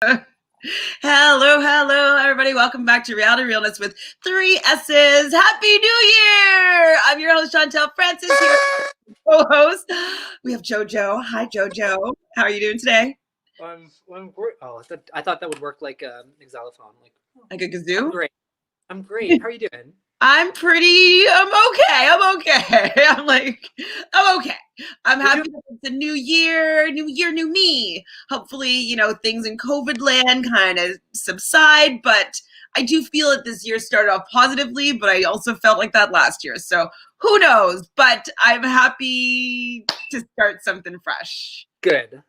Hello, everybody. Welcome back to Reality Realness with 3 S's. Happy New Year! I'm your host, Chantele Francis, here co-host. We have Jojo. Hi, Jojo. How are you doing today? I'm great. Oh, I thought that would work like a xylophone. Like a kazoo? I'm great. How are you doing? I'm okay. I'm okay. I'm happy that it's a new year, new me. Hopefully, things in COVID land kind of subside, but I do feel that this year started off positively, but I also felt like that last year. So who knows? But I'm happy to start something fresh. Good.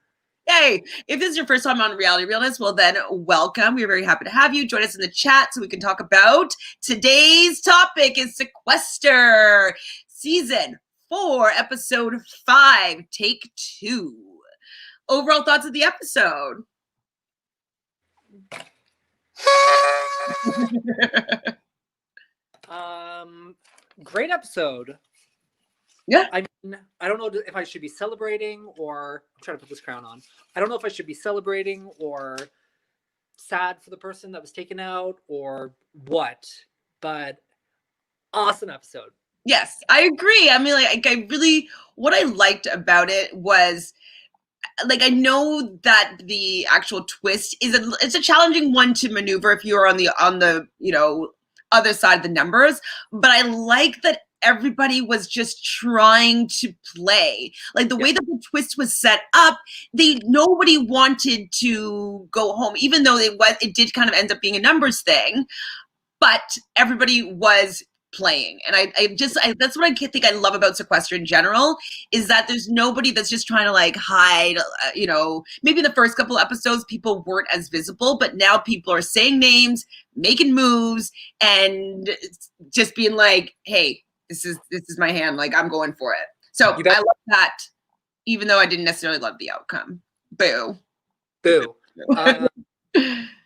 Yay. If this is your first time on Reality Realness, well then welcome. We're very happy to have you. Join us in the chat so we can talk about today's topic is Sequester, Season 4, Episode 5, Take 2. Overall thoughts of the episode? Great episode. Yeah. I mean, I don't know if I should be celebrating or I'm trying to put this crown on. I don't know if I should be celebrating or sad for the person that was taken out or what, but awesome episode. Yes, I agree. I mean, what I liked about it was, I know that the actual twist it's a challenging one to maneuver if you're on the other side of the numbers, but I like that everybody was just trying to play. Like the way that the twist was set up, nobody wanted to go home, even though it did kind of end up being a numbers thing, but everybody was playing. And that's what I think I love about Sequester in general, is that there's nobody that's just trying to hide. Maybe in the first couple episodes people weren't as visible, but now people are saying names, making moves, and just being like, hey, this is my hand, I'm going for it. So I love that, even though I didn't necessarily love the outcome. Boo.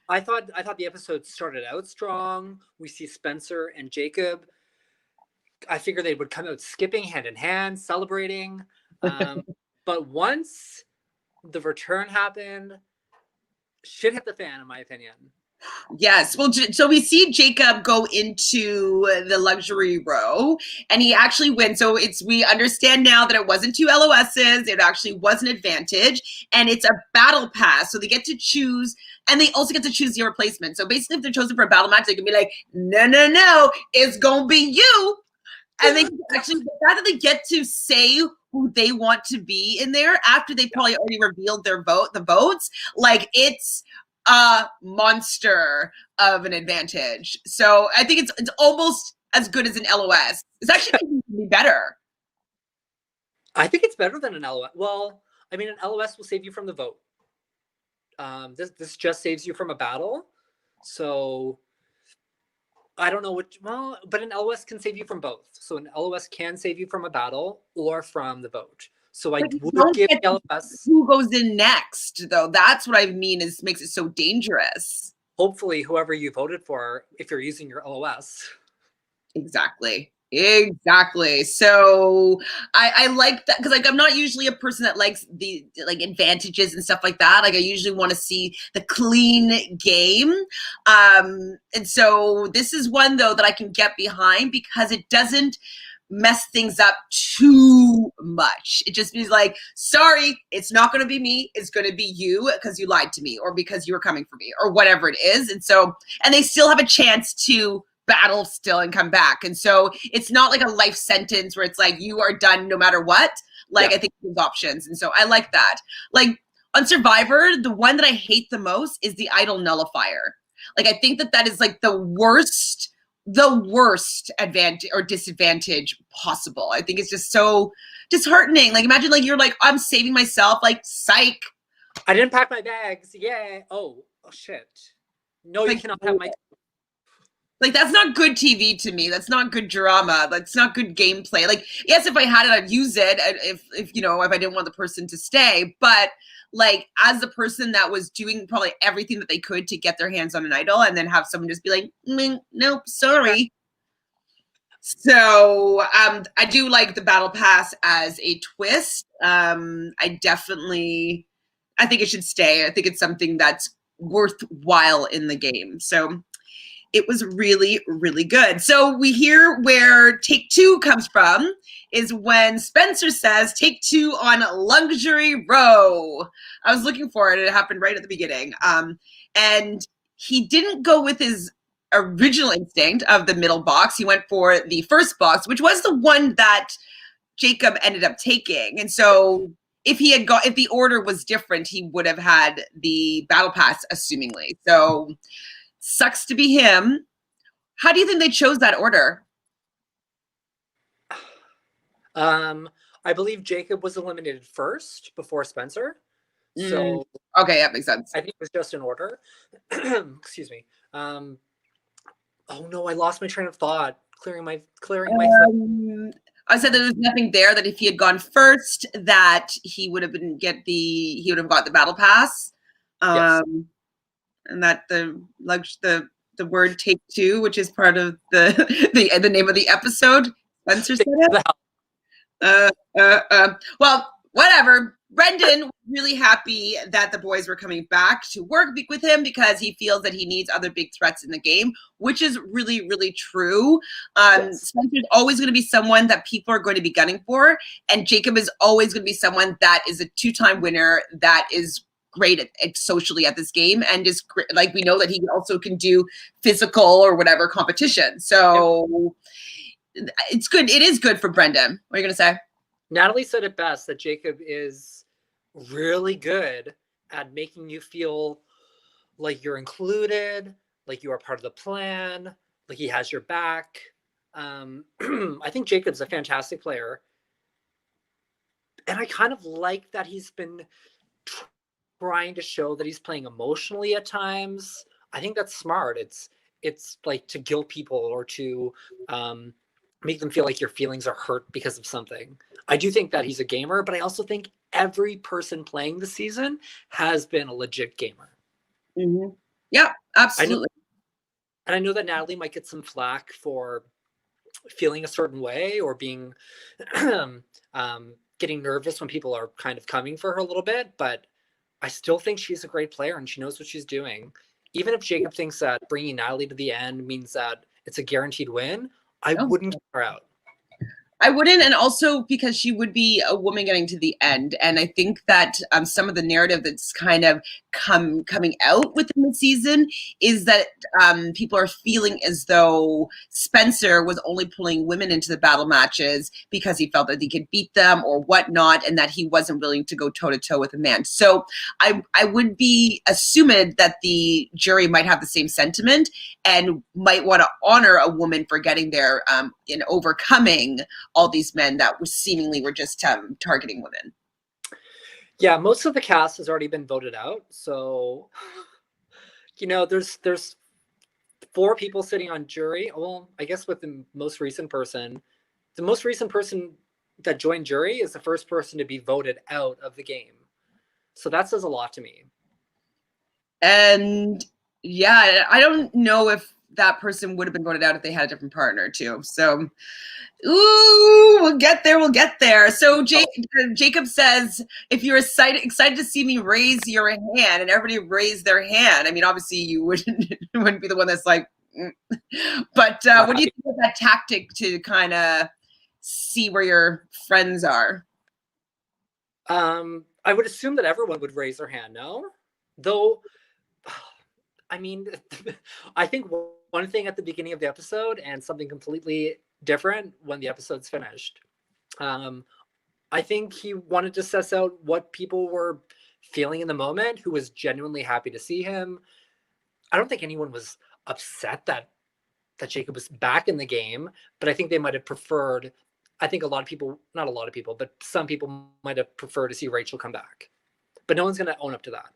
I thought the episode started out strong. We see Spencer and Jacob. I figured they would come out skipping hand in hand, celebrating. But once the return happened, shit hit the fan, in my opinion. Yes. Well, so we see Jacob go into the luxury row and he actually wins. So we understand now that it wasn't 2 LOSs. It actually was an advantage, and it's a battle pass. So they get to choose, and they also get to choose your replacement. So basically if they're chosen for a battle match, they can be like, no, it's going to be you. And they actually, the fact that they get to say who they want to be in there after they probably already revealed the votes, it's a monster of an advantage. So I think it's almost as good as an LOS. It's actually be better. I think it's better than an LOS. Well, I mean, an LOS will save you from the vote. This just saves you from a battle. So I don't know but an LOS can save you from both. So an LOS can save you from a battle or from the vote. So I would give LOS. Who goes in next, though? That's what I mean, makes it so dangerous. Hopefully, whoever you voted for, if you're using your LOS. Exactly. So I like that, because I'm not usually a person that likes the advantages and stuff like that. I usually want to see the clean game. And so this is one, though, that I can get behind because it doesn't mess things up too much. It just means sorry, it's not going to be me. It's going to be you because you lied to me or because you were coming for me or whatever it is. And they still have a chance to battle still and come back. And so it's not like a life sentence where it's you are done no matter what. I think there's options. And so I like that. On Survivor, the one that I hate the most is the idol nullifier. I think that is the worst advantage or disadvantage possible. I think it's just so disheartening. Imagine you're I'm saving myself, psych. I didn't pack my bags. Yeah. Oh shit. No, you cannot have my. That's not good TV to me. That's not good drama. That's not good gameplay. Yes, if I had it, I'd use it. If I didn't want the person to stay, but as the person that was doing probably everything that they could to get their hands on an idol, and then have someone just be like, nope, sorry. So I do like the battle pass as a twist. I think it should stay. I think it's something that's worthwhile in the game. So it was really, really good. So we hear where take two comes from is when Spencer says, take two on Luxury Row. I was looking for it. It happened right at the beginning. And he didn't go with his original instinct of the middle box. He went for the first box, which was the one that Jacob ended up taking. And so if the order was different, he would have had the battle pass, assumingly. So sucks to be him. How do you think they chose that order? I believe Jacob was eliminated first before Spencer. So okay, that makes sense. I think it was just in order. Excuse me. Oh no, I lost my train of thought. Clearing my throat. I said there was nothing there, that if he had gone first, that he would have got the battle pass. Yes. And that the word take two, which is part of the name of the episode, Spencer said it. Well, whatever. Brendan was really happy that the boys were coming back to work with him because he feels that he needs other big threats in the game, which is really, really true. Yes. Spencer's always going to be someone that people are going to be gunning for, and Jacob is always going to be someone that is a two-time winner that is great at socially at this game, and is like, we know that he also can do physical or whatever competition. So it's good. It is good for Brendan. What are you going to say? Natalie said it best, that Jacob is really good at making you feel like you're included, like you are part of the plan, like he has your back. I think Jacob's a fantastic player. And I kind of like that he's been trying to show that he's playing emotionally at times. I think that's smart. It's like to guilt people or to make them feel like your feelings are hurt because of something. I do think that he's a gamer, but I also think every person playing the season has been a legit gamer. Mm-hmm. Yeah, absolutely. I know that Natalie might get some flack for feeling a certain way or being getting nervous when people are kind of coming for her a little bit, but I still think she's a great player and she knows what she's doing. Even if Jacob thinks that bringing Natalie to the end means that it's a guaranteed win, I wouldn't get her out. I wouldn't, and also because she would be a woman getting to the end. And I think that some of the narrative that's kind of coming out within the season is that people are feeling as though Spencer was only pulling women into the battle matches because he felt that he could beat them or whatnot, and that he wasn't willing to go toe-to-toe with a man. So I would be assuming that the jury might have the same sentiment and might want to honor a woman for getting there in overcoming all these men that seemingly were just targeting women. Yeah, most of the cast has already been voted out. So, there's 4 people sitting on jury. Well, I guess with the most recent person that joined jury is the first person to be voted out of the game. So that says a lot to me. And yeah, I don't know if that person would have been voted out if they had a different partner too. So, we'll get there. So Jacob says, if you're excited to see me, raise your hand, and everybody raised their hand. I mean, obviously you wouldn't be the one that's like, but what do you think of that tactic to kind of see where your friends are? I would assume that everyone would raise their hand, no? Though, I mean, I think one thing at the beginning of the episode and something completely different when the episode's finished. I think he wanted to suss out what people were feeling in the moment, who was genuinely happy to see him. I don't think anyone was upset that Jacob was back in the game, but I think they might have preferred, I think not a lot of people, but some people might have preferred to see Rachel come back. But no one's going to own up to that.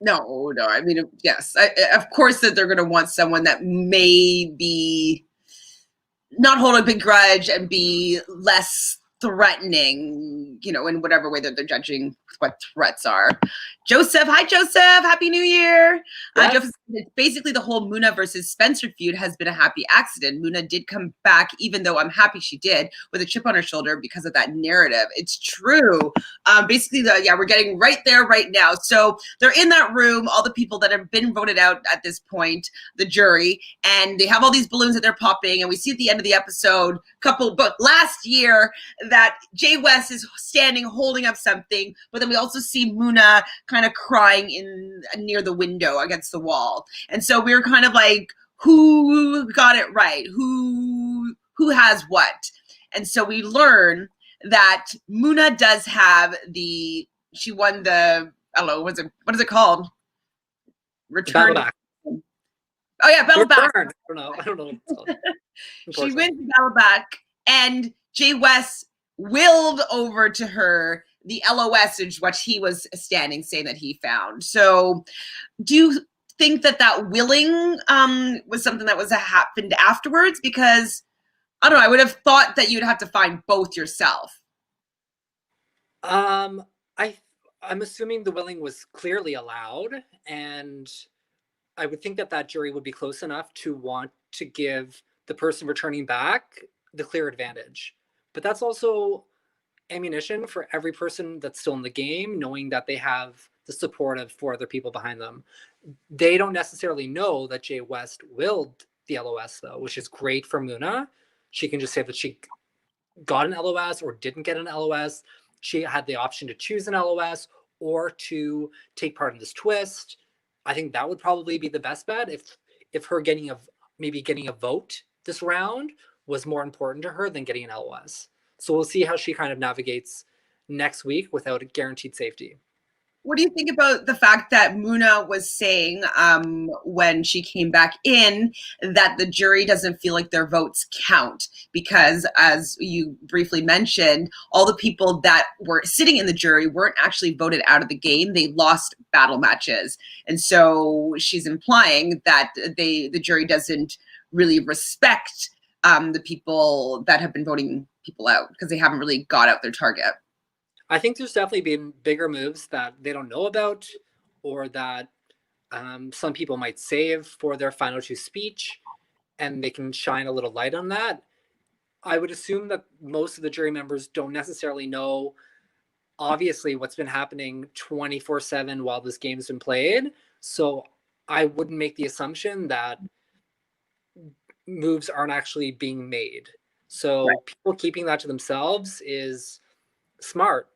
No. I mean, yes, of course that they're going to want someone that may be not hold a big grudge and be less threatening, in whatever way that they're judging what threats are. Joseph. Hi, Joseph. Happy New Year. Yes. Joseph, basically the whole Muna versus Spencer feud has been a happy accident. Muna did come back, even though I'm happy she did, with a chip on her shoulder because of that narrative. It's true. Basically, we're getting right there right now. So they're in that room, all the people that have been voted out at this point, the jury, and they have all these balloons that they're popping. And we see at the end of the episode, but last year, that Jay West is standing holding up something, but then we also see Muna kind of crying in near the window against the wall. And so we were kind of like, who got it right? Who has what? And so we learn that Muna does have she won the, I don't know, what is it called? Return Battle back. Oh yeah, battle back. I don't know what it's called. She wins the battle back, and Jay West willed over to her the LOS, which he was standing saying that he found. So do you think that willing was something that was happened afterwards? Because I don't know, I would have thought that you'd have to find both yourself. I'm assuming the willing was clearly allowed, and I would think that jury would be close enough to want to give the person returning back the clear advantage. But that's also ammunition for every person that's still in the game, knowing that they have the support of 4 other people behind them. They don't necessarily know that Jay West willed the LOS, though, which is great for Muna. She can just say that she got an LOS or didn't get an LOS. She had the option to choose an LOS or to take part in this twist. I think that would probably be the best bet if her getting a vote this round was more important to her than getting an LOS. So we'll see how she kind of navigates next week without a guaranteed safety. What do you think about the fact that Muna was saying when she came back in that the jury doesn't feel like their votes count? Because as you briefly mentioned, all the people that were sitting in the jury weren't actually voted out of the game. They lost battle matches. And so she's implying that the jury doesn't really respect the people that have been voting people out because they haven't really got out their target. I think there's definitely been bigger moves that they don't know about, or that some people might save for their final 2 speech, and they can shine a little light on that. I would assume that most of the jury members don't necessarily know, obviously, what's been happening 24/7 while this game's been played. So I wouldn't make the assumption that moves aren't actually being made. So right. People keeping that to themselves is smart.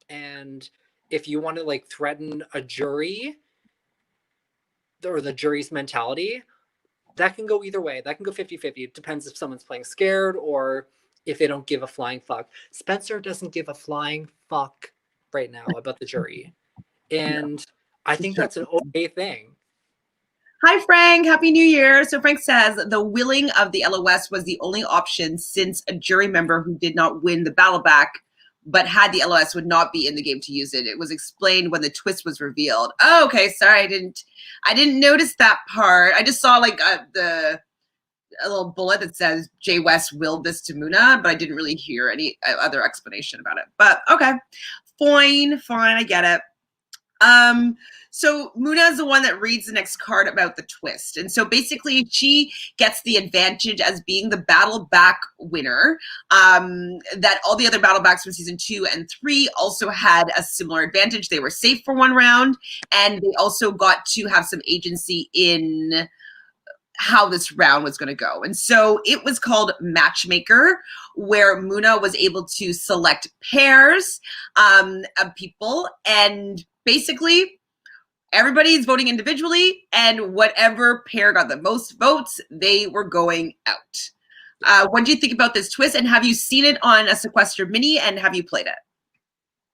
And if you want to threaten a jury or the jury's mentality, that can go either way. That can go 50-50. It depends if someone's playing scared or if they don't give a flying fuck. Spencer doesn't give a flying fuck right now about the jury. And I think that's an okay thing. Hi, Frank. Happy New Year. So Frank says the willing of the LOS was the only option since a jury member who did not win the battle back but had the LOS would not be in the game to use it. It was explained when the twist was revealed. Oh, okay. Sorry, I didn't notice that part. I just saw a little bullet that says Jay West willed this to Muna, but I didn't really hear any other explanation about it. But okay, fine, I get it. So Muna is the one that reads the next card about the twist. And so basically she gets the advantage as being the battle back winner, that all the other battle backs from season 2 and 3 also had a similar advantage. They were safe for 1 round, and they also got to have some agency in how this round was going to go. And so it was called Matchmaker, where Muna was able to select pairs of people, and basically everybody's voting individually, and whatever pair got the most votes, they were going out. What do you think about this twist, and have you seen it on a Sequester mini, and have you played it?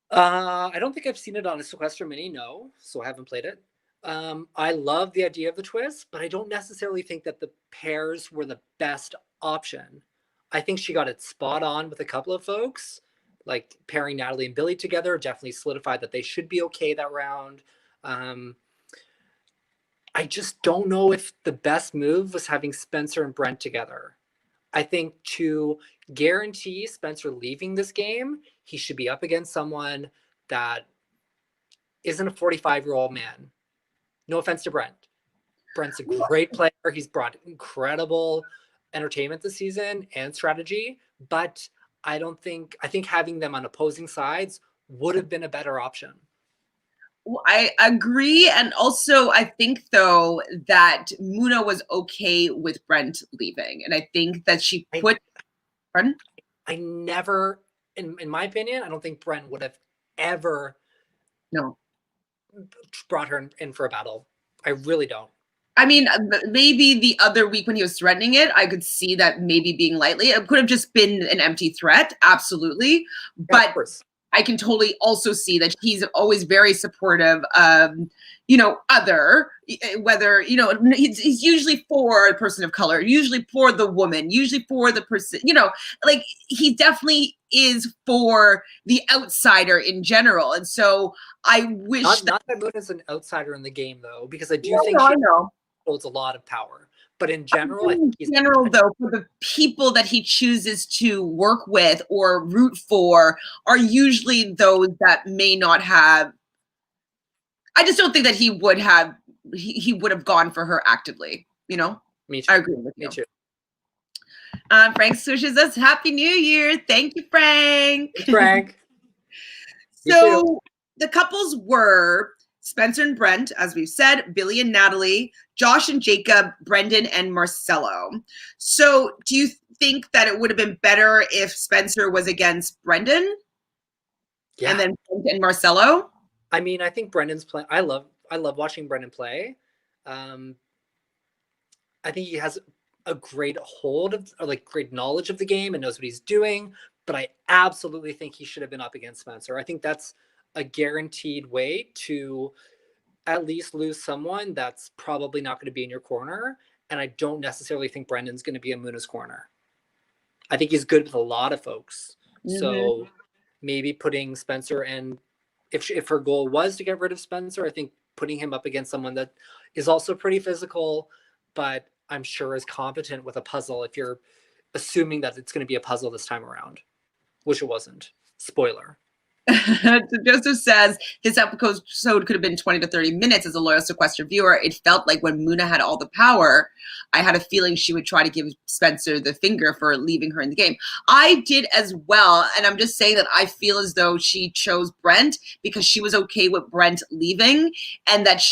I don't think I've seen it on a Sequester mini, no, so I haven't played it. I love the idea of the twist, but I don't necessarily think that the pairs were the best option. I think she got it spot on with a couple of folks, like pairing Natalie and Billy together definitely solidified that they should be okay that round. I just don't know if the best move was having Spencer and Brent together. I think to guarantee Spencer leaving this game, he should be up against someone that isn't a 45-year-old man. No offense to Brent. Brent's a great player. He's brought incredible entertainment this season and strategy, but I think having them on opposing sides would have been a better option. I agree. And also, I think, though, that Muna was okay with Brent leaving. And I think that she put. Pardon? I never, in my opinion, I don't think Brent would have ever brought her in for a battle. I really don't. I mean, maybe the other week when he was threatening it, I could see that maybe being lightly. It could have just been an empty threat, absolutely. But I can totally also see that he's always very supportive of, other, whether, he's usually for a person of color, usually for the woman, usually for the person, like he definitely is for the outsider in general. And so I wish not that Moon is an outsider in the game, though, because I do think I know. Holds a lot of power. But in general, though, for the people that he chooses to work with or root for are usually those that may not have. I just don't think that he would have. He would have gone for her actively. Me too. I agree with you. Me too. Frank wishes us Happy New Year. Thank you, Frank. Thanks, Frank. So the couples were Spencer and Brent, as we've said, Billy and Natalie, Josh and Jacob, Brendan and Marcelo. So do you think that it would have been better if Spencer was against Brendan? Yeah. And then Brent and Marcelo? I mean, I think Brendan's play. I love watching Brendan play. I think he has a great hold of, or like great knowledge of the game and knows what he's doing. But I absolutely think he should have been up against Spencer. I think that's a guaranteed way to at least lose someone that's probably not going to be in your corner. And I don't necessarily think Brendan's going to be in Muna's corner. I think he's good with a lot of folks. Mm-hmm. So maybe putting Spencer and if her goal was to get rid of Spencer, I think putting him up against someone that is also pretty physical, but I'm sure is competent with a puzzle, if you're assuming that it's going to be a puzzle this time around, which it wasn't. Spoiler. Joseph says this episode could have been 20 to 30 minutes. As a loyal Sequester viewer, it felt like when Muna had all the power, I had a feeling she would try to give Spencer the finger for leaving her in the game. I did as well, and I'm just saying that I feel as though she chose Brent because she was okay with Brent leaving, and that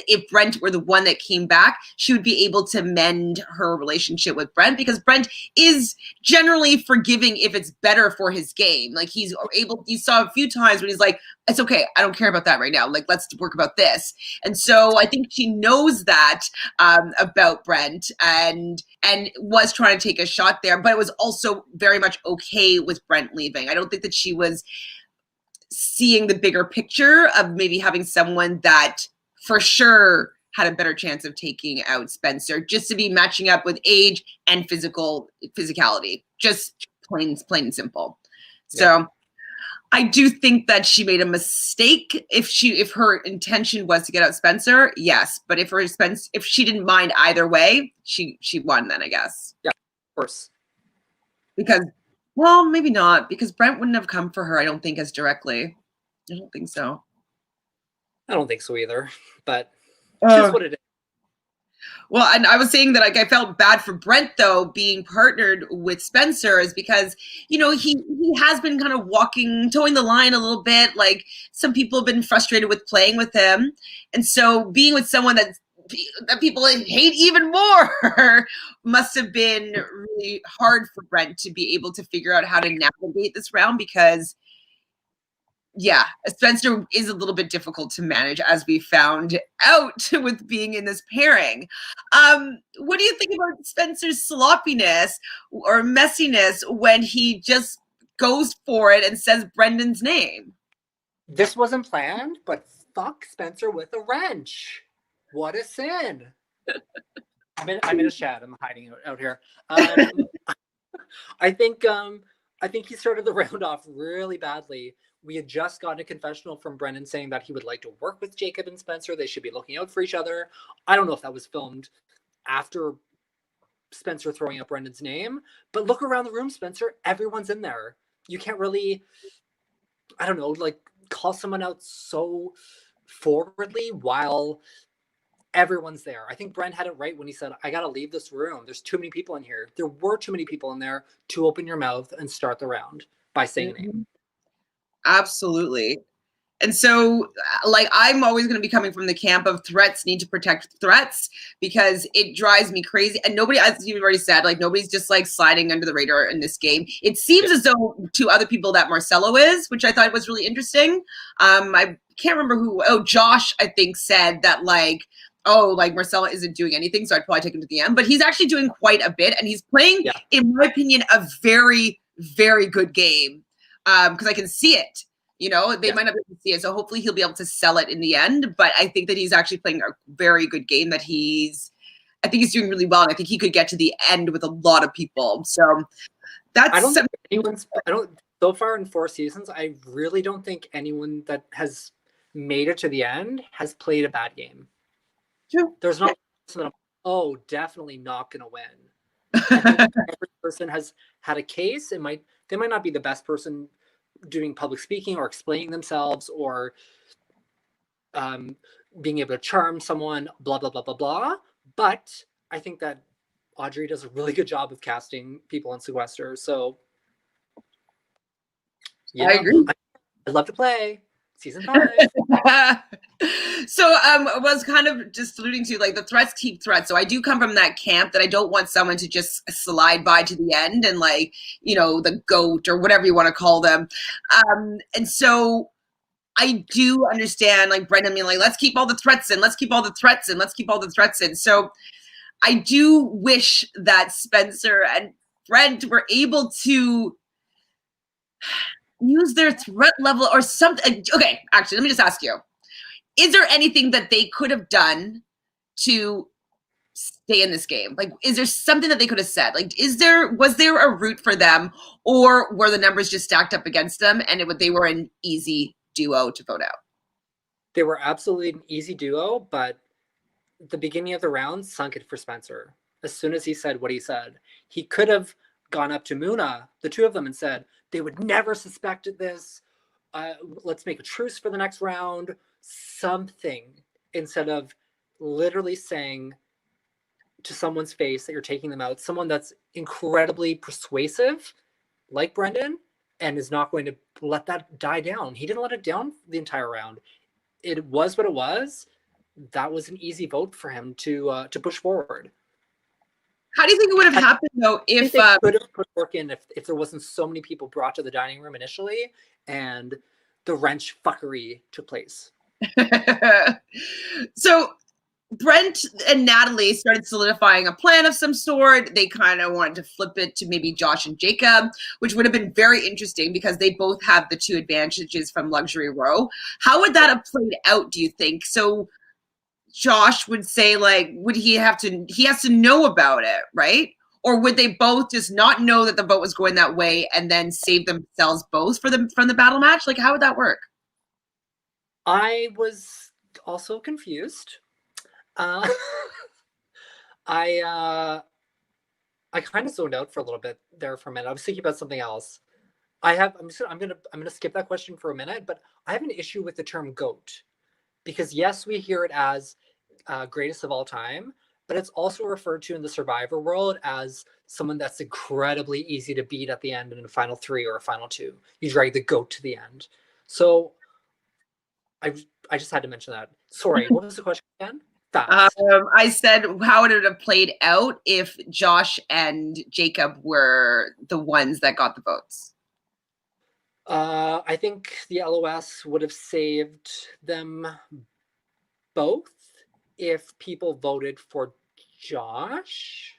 if Brent were the one that came back, she would be able to mend her relationship with Brent, because Brent is generally forgiving if it's better for his game. Like you saw a few times when he's like, it's okay, I don't care about that right now, like let's work about this. And so I think she knows that about Brent and was trying to take a shot there, but it was also very much okay with Brent leaving. I don't think that she was seeing the bigger picture of maybe having someone that for sure had a better chance of taking out Spencer, just to be matching up with age and physicality, just plain and simple. So I do think that she made a mistake if her intention was to get out Spencer, yes. But if she didn't mind either way, she won then, I guess. Yeah, of course. Because, well, maybe not, because Brent wouldn't have come for her, I don't think, as directly. I don't think so. I don't think so either, but it's what it is. Well, and I was saying that like I felt bad for Brent though being partnered with Spencer, is because he has been kind of towing the line a little bit. Like some people have been frustrated with playing with him, and so being with someone that people hate even more must have been really hard for Brent to be able to figure out how to navigate this round, because yeah, Spencer is a little bit difficult to manage, as we found out with being in this pairing. What do you think about Spencer's sloppiness or messiness when he just goes for it and says Brendan's name? This wasn't planned, but fuck Spencer with a wrench. What a sin. I'm in a shed. I'm hiding out here. I think he started the round off really badly. We had just gotten a confessional from Brendan saying that he would like to work with Jacob and Spencer. They should be looking out for each other. I don't know if that was filmed after Spencer throwing up Brendan's name, but look around the room, Spencer. Everyone's in there. You can't really, I don't know, like call someone out so forwardly while everyone's there. I think Brent had it right when he said, I got to leave this room. There's too many people in here. There were too many people in there to open your mouth and start the round by saying a name. Absolutely. And so, like, I'm always going to be coming from the camp of threats need to protect threats because it drives me crazy. And nobody, as you've already said, like, nobody's just like sliding under the radar in this game. It seems as though to other people that Marcelo is, which I thought was really interesting. I can't remember who, Josh, I think, said that, like, like Marcelo isn't doing anything, so I'd probably take him to the end. But he's actually doing quite a bit, and he's playing, in my opinion, a very, very good game because I can see it. You know, they might not be able to see it. So hopefully he'll be able to sell it in the end. But I think that he's actually playing a very good game that I think he's doing really well. And I think he could get to the end with a lot of people. So that's so far in 4 seasons, I really don't think anyone that has made it to the end has played a bad game. True. There's not definitely not gonna win. I think every person has had a case. They might not be the best person doing public speaking or explaining themselves or being able to charm someone, blah, blah, blah, blah, blah. But I think that Audrey does a really good job of casting people in Sequester. So, yeah, I agree. I'd love to play season 5. So I was kind of just alluding to, like, the threats keep threats. So I do come from that camp that I don't want someone to just slide by to the end and, like, you know, the goat or whatever you want to call them. And so I do understand, like, Brendan being like, let's keep all the threats in, let's keep all the threats in, let's keep all the threats in. So I do wish that Spencer and Brent were able to use their threat level or something. Okay, actually, let me just ask you. Is there anything that they could have done to stay in this game? Like, is there something that they could have said? Like, was there a route for them, or were the numbers just stacked up against them and they were an easy duo to vote out? They were absolutely an easy duo, but the beginning of the round sunk it for Spencer. As soon as he said what he said, he could have gone up to Muna, the two of them, and said, they would never suspected this. Let's make a truce for the next round. Something, instead of literally saying to someone's face that you're taking them out, someone that's incredibly persuasive, like Brendan, and is not going to let that die down. He didn't let it down the entire round. It was what it was. That was an easy vote for him to push forward. How do you think it would have happened, though, if they could have put work in if there wasn't so many people brought to the dining room initially and the wrench fuckery took place? So Brent and Natalie started solidifying a plan of some sort. They kind of wanted to flip it to maybe Josh and Jacob, which would have been very interesting because they both have the 2 advantages from Luxury Row. How would that have played out, do you think? So Josh would say, like, he has to know about it, right? Or would they both just not know that the vote was going that way and then save themselves both from the battle match? Like, how would that work? I was also confused. I kind of zoned out for a little bit there for a minute. I was thinking about something else. I'm gonna skip that question for a minute, but I have an issue with the term GOAT because yes, we hear it as greatest of all time, but it's also referred to in the Survivor world as someone that's incredibly easy to beat at the end in a final 3 or a final 2. You drag the GOAT to the end. So I just had to mention that. Sorry, what was the question again? I said, how would it have played out if Josh and Jacob were the ones that got the votes? I think the LOS would have saved them both if people voted for Josh.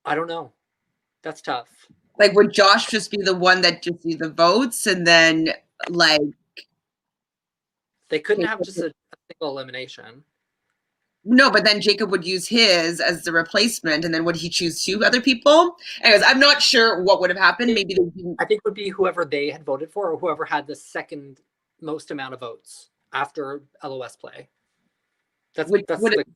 I don't know. That's tough. Like, would Josh just be the one that just do the votes and then, like, they couldn't have just a single elimination? No, but then Jacob would use his as the replacement, and then would he choose 2 other people? Anyways, I'm not sure what would have happened. Maybe I think it would be whoever they had voted for, or whoever had the second most amount of votes after LOS play. That's would it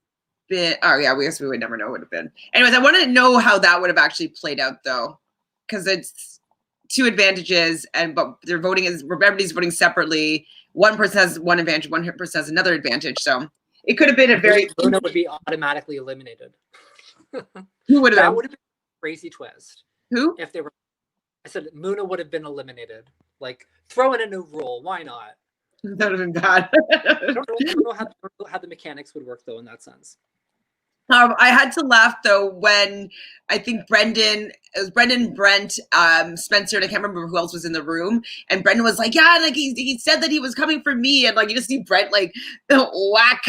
been? Oh yeah, we guess we would never know what it would have been. Anyways, I want to know how that would have actually played out, though, because two advantages, but they're voting everybody's voting separately. One person has one advantage, one person has another advantage. So it could have been a very Luna would be automatically eliminated. Who would have That been? would have been a crazy twist. Who? If they were, I said Muna would have been eliminated. Like, throw in a new rule. Why not? That would have been bad. I don't know how the mechanics would work though in that sense. I had to laugh though when I think it was Brendan, Brent, Spencer, and I can't remember who else was in the room. And Brendan was like, "Yeah, like he said that he was coming for me," and like you just see Brent like whack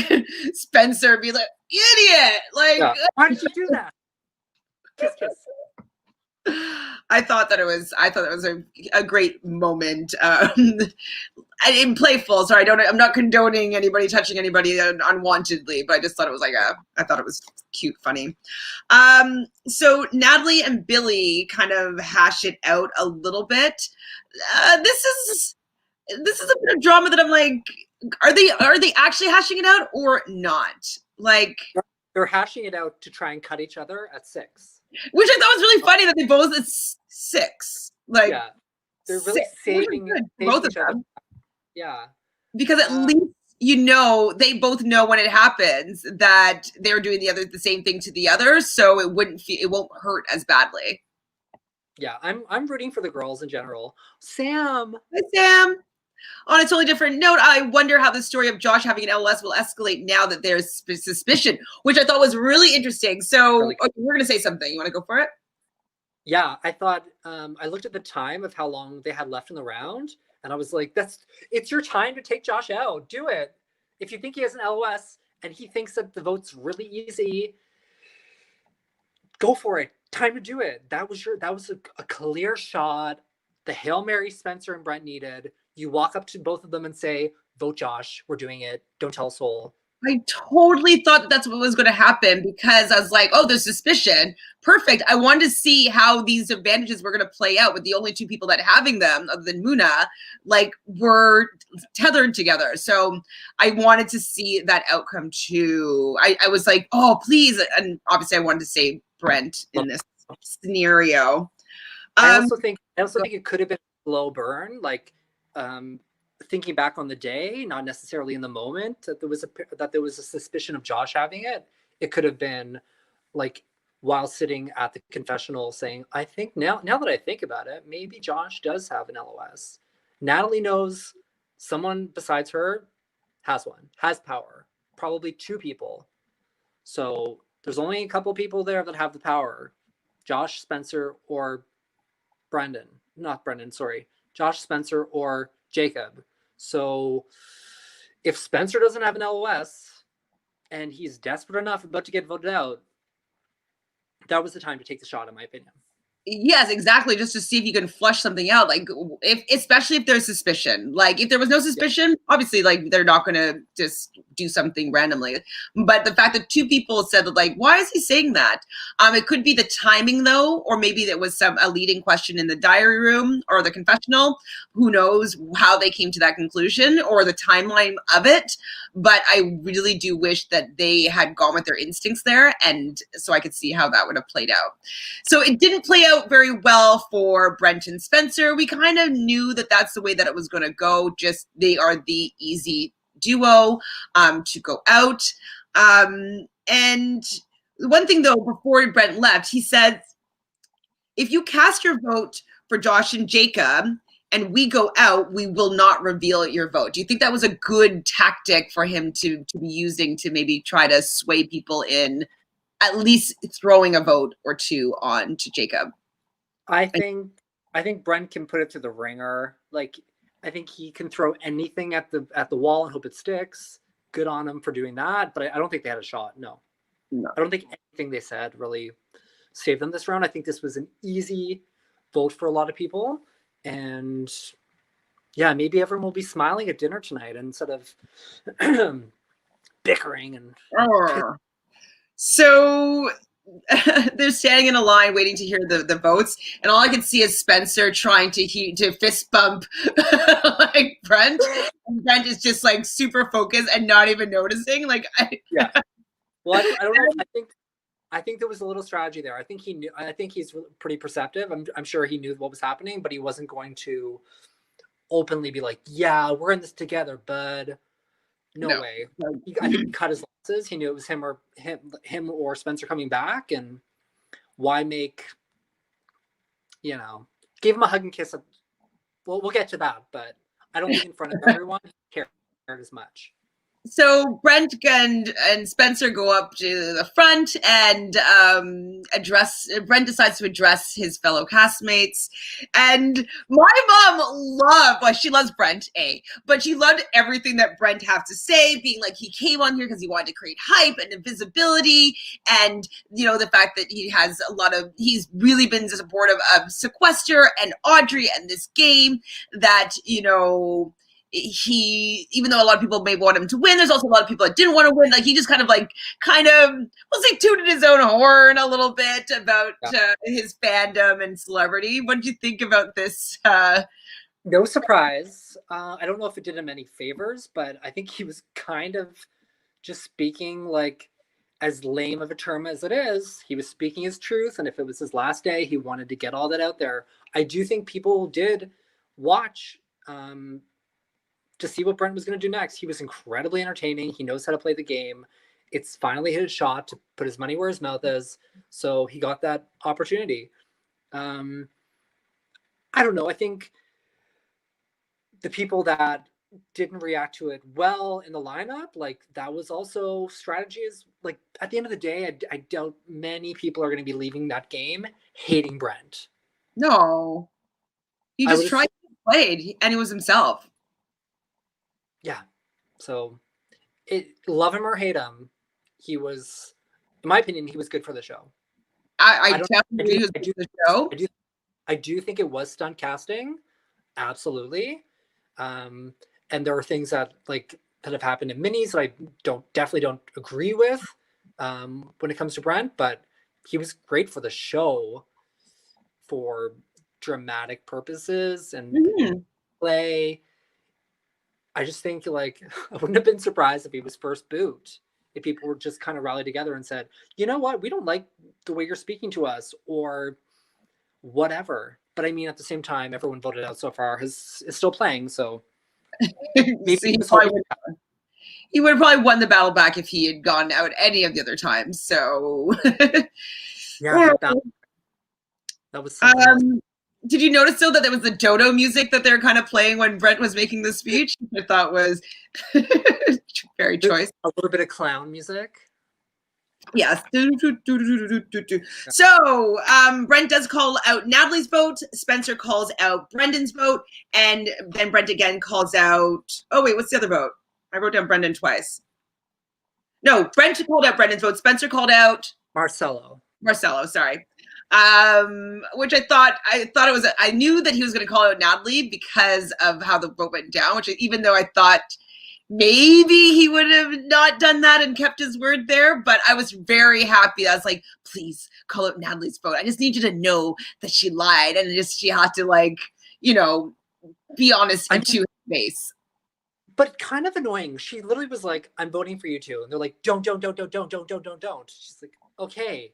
Spencer, be like, "Idiot!" Like, yeah. Why did you do that? Kiss, kiss. I thought that was a great moment. In playful, so I'm not condoning anybody touching anybody unwantedly, but I just thought it was I thought it was cute, funny. So Natalie and Billy kind of hash it out a little bit. This is a bit of drama that I'm like, are they actually hashing it out or not? Like, they're hashing it out to try and cut each other at 6. Which I thought was really funny that they both at 6. Like, yeah, they're really saving both of them. Yeah, because at least they both know when it happens that they're doing the same thing to the other, so it won't hurt as badly. Yeah, I'm rooting for the girls in general. Sam. Hi, Sam. On a totally different note, I wonder how the story of Josh having an LOS will escalate now that there's suspicion, which I thought was really interesting. So we're going to say something. You want to go for it? Yeah, I thought I looked at the time of how long they had left in the round, and I was like, it's your time to take Josh out. Do it. If you think he has an LOS and he thinks that the vote's really easy, go for it. Time to do it. That was a clear shot. The Hail Mary Spencer and Brent needed. You walk up to both of them and say, vote Josh. We're doing it. Don't tell a soul. I totally thought that's what was going to happen because I was like, oh, there's suspicion. Perfect. I wanted to see how these advantages were going to play out with the only two people that having them, other than Muna, like were tethered together. So I wanted to see that outcome too. I was like, oh, please. And obviously I wanted to say Brent in this scenario. I also think it could have been a slow burn, like thinking back on the day, not necessarily in the moment that there was a suspicion of Josh having it. It could have been like while sitting at the confessional saying, I think now that I think about it, maybe Josh does have an LOS. Natalie knows someone besides her has power, probably 2 people. So there's only a couple people there that have the power. Josh, Spencer, or Josh, Spencer, or Jacob. So if Spencer doesn't have an LOS and he's desperate enough about to get voted out, that was the time to take the shot, in my opinion. Yes, exactly. Just to see if you can flush something out. Like, especially if there's suspicion. Like, if there was no suspicion, obviously, like, they're not going to just do something randomly. But the fact that 2 people said that, like, why is he saying that? It could be the timing, though, or maybe there was a leading question in the diary room or the confessional. Who knows how they came to that conclusion or the timeline of it. But I really do wish that they had gone with their instincts there, and so I could see how that would have played out. So it didn't play out very well for Brent and Spencer. We kind of knew that that's the way that it was going to go. Just they are the easy duo to go out. And one thing, though, before Brent left, he said, if you cast your vote for Josh and Jacob and we go out, we will not reveal your vote. Do you think that was a good tactic for him to be using to maybe try to sway people in at least throwing a vote or 2 on to Jacob? I think Brent can put it to the ringer. Like, I think he can throw anything at the wall and hope it sticks. Good on him for doing that, but I don't think they had a shot. No. I don't think anything they said really saved them this round. I think this was an easy vote for a lot of people, and yeah, maybe everyone will be smiling at dinner tonight instead of bickering and. So they're standing in a line waiting to hear the votes, and all I can see is Spencer trying to fist bump like Brent. And Brent is just like super focused and not even noticing. Like, yeah. Well, I don't know. I think there was a little strategy there. I think he knew. I think he's pretty perceptive. I'm sure he knew what was happening, but he wasn't going to openly be like, "Yeah, we're in this together, bud." No No. way. I think he cut his losses. He knew it was him or Spencer coming back, and why make, gave him a hug and kiss. Well, we'll get to that, but I don't think in front of everyone he cared as much. So Brent and Spencer go up to the front and Brent decides to address his fellow castmates. And my mom she loves Brent, but she loved everything that Brent had to say, being like, he came on here because he wanted to create hype and visibility. And, the fact that he's really been supportive of Sequester and Audrey and this game that, even though a lot of people may want him to win, there's also a lot of people that didn't want to win. Like, he just kind of we'll say, tooted his own horn a little bit about his fandom and celebrity. What did you think about this? No surprise. I don't know if it did him any favors, but I think he was kind of just speaking, like, as lame of a term as it is. He was speaking his truth, and if it was his last day, he wanted to get all that out there. I do think people did watch to see what Brent was going to do next. He was incredibly entertaining. He knows how to play the game. It's finally hit his shot to put his money where his mouth is. So he got that opportunity. I don't know. I think the people that didn't react to it well in the lineup, like, that was also strategies. Like, at the end of the day, I doubt many people are going to be leaving that game hating Brent. No. He just tried to play, and he was himself. Yeah. So, love him or hate him, he was, in my opinion, he was good for the show. I definitely he was good for the show. I do think it was stunt casting. Absolutely. And there are things that have happened in minis that I definitely don't agree with when it comes to Brent, but he was great for the show for dramatic purposes and play. I just think, I wouldn't have been surprised if he was first boot, if people were just kind of rallied together and said, you know what, we don't like the way you're speaking to us, or whatever. But I mean, at the same time, everyone voted out so far is still playing, so maybe he would have probably won the battle back if he had gone out any of the other times. So yeah, that was something did you notice though that there was the Jojo music that they're kind of playing when Brent was making the speech? I thought was very choice. A little bit of clown music. Yes. So Brent does call out Natalie's vote. Spencer calls out Brendan's vote. And then Brent again calls out, oh wait, what's the other vote? I wrote down Brendan twice. No, Brent called out Brendan's vote. Spencer called out Marcelo, sorry. Which I thought it was, I knew that he was going to call out Natalie because of how the vote went down, which even though I thought maybe he would have not done that and kept his word there, but I was very happy. I was like, please call out Natalie's vote. I just need you to know that she lied and she had to be honest to his face. But kind of annoying. She literally was like, I'm voting for you two. And they're like, don't. She's like, okay.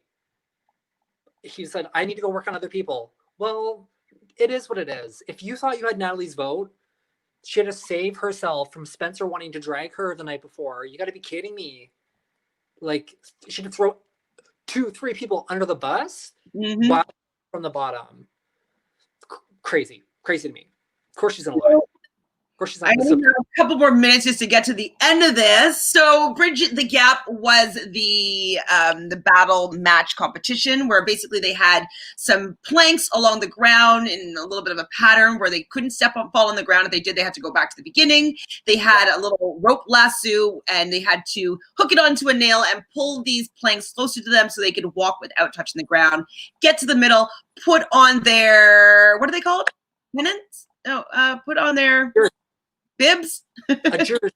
He said, I need to go work on other people. Well, it is what it is. If you thought you had Natalie's vote, she had to save herself from Spencer wanting to drag her the night before. You got to be kidding me. She had to throw 2-3 people under the bus from the bottom. Crazy to me. Of course she's going to lie. I only have a couple more minutes just to get to the end of this. So Bridge the Gap was the battle match competition where basically they had some planks along the ground in a little bit of a pattern where they couldn't fall on the ground. If they did, they had to go back to the beginning. They had a little rope lasso and they had to hook it onto a nail and pull these planks closer to them so they could walk without touching the ground. Get to the middle, put on their, what are they called? Pennants? No, put on their bibs? A jersey.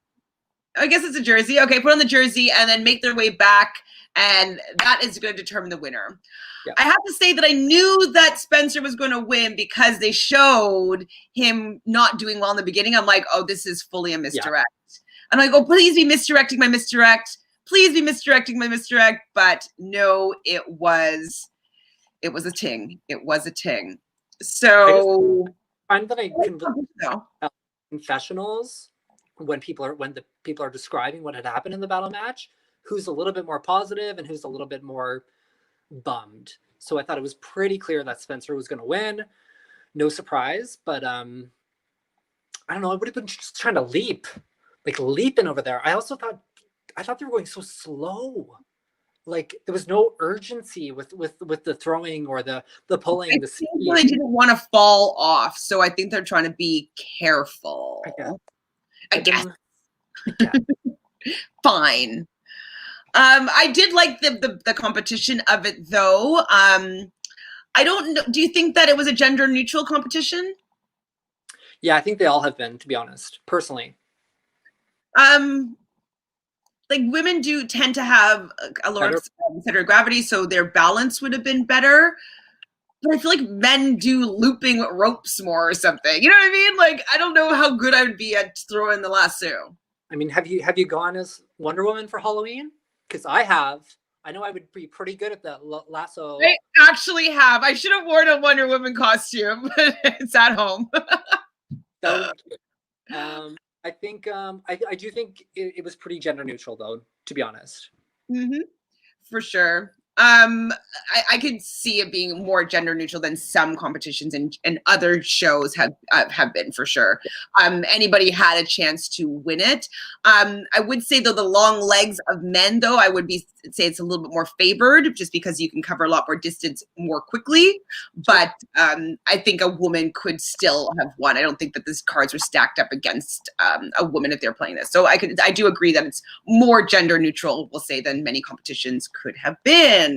I guess it's a jersey. Okay, put on the jersey and then make their way back, and that is going to determine the winner. Yeah. I have to say that I knew that Spencer was going to win because they showed him not doing well in the beginning. I'm like, oh, this is fully a misdirect. Yeah. I'm like, oh, please be misdirecting my misdirect. please be misdirecting my misdirect, but no, it was a ting. It was a ting. So I find that no. confessionals when the people are describing what had happened in the battle match, who's a little bit more positive and who's a little bit more bummed. So I thought it was pretty clear that Spencer was going to win. No surprise, but I don't know. I would have been just trying to leaping over there. I thought they were going so slow. Like there was no urgency with the throwing or the pulling. They didn't want to fall off, so I think they're trying to be careful. I guess. Fine. I did like the competition of it, though. I don't know. Do you think that it was a gender neutral competition? Yeah, I think they all have been, to be honest, personally. Like women do tend to have a lot of center of gravity, so their balance would have been better. But I feel like men do looping ropes more or something. You know what I mean? Like, I don't know how good I would be at throwing the lasso. I mean, have you gone as Wonder Woman for Halloween? Because I have. I know I would be pretty good at that lasso. I actually have. I should have worn a Wonder Woman costume, but it's at home. I think I do think it was pretty gender neutral, though, to be honest. Mm-hmm. For sure. I could see it being more gender neutral than some competitions and other shows have been, for sure. Anybody had a chance to win it. I would say, though, the long legs of men, though, I would say it's a little bit more favored just because you can cover a lot more distance more quickly. But I think a woman could still have won. I don't think that these cards were stacked up against a woman if they're playing this. So I do agree that it's more gender neutral, we'll say, than many competitions could have been.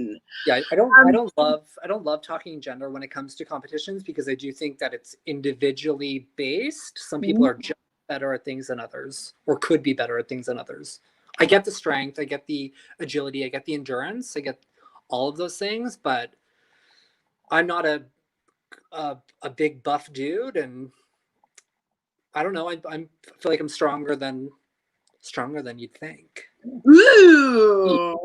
Yeah, I don't love talking gender when it comes to competitions because I do think that it's individually based. Some people are just better at things than others, or could be better at things than others. I get the strength, I get the agility, I get the endurance, I get all of those things, but I'm not a big buff dude, and I don't know. I feel like I'm stronger than you'd think. Ooh.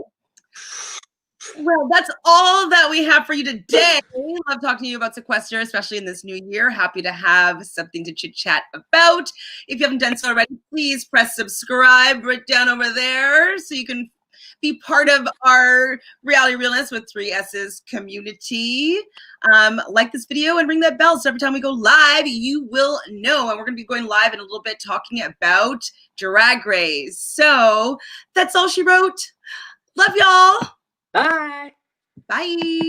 Well, that's all that we have for you today. Love talking to you about Sequester, especially in this new year. Happy to have something to chit-chat about. If you haven't done so already, please press subscribe right down over there so you can be part of our Reality Realness with 3 S's community. Like this video and ring that bell so every time we go live, you will know. And we're going to be going live in a little bit talking about Drag Race. So that's all she wrote. Love y'all. Bye. Bye.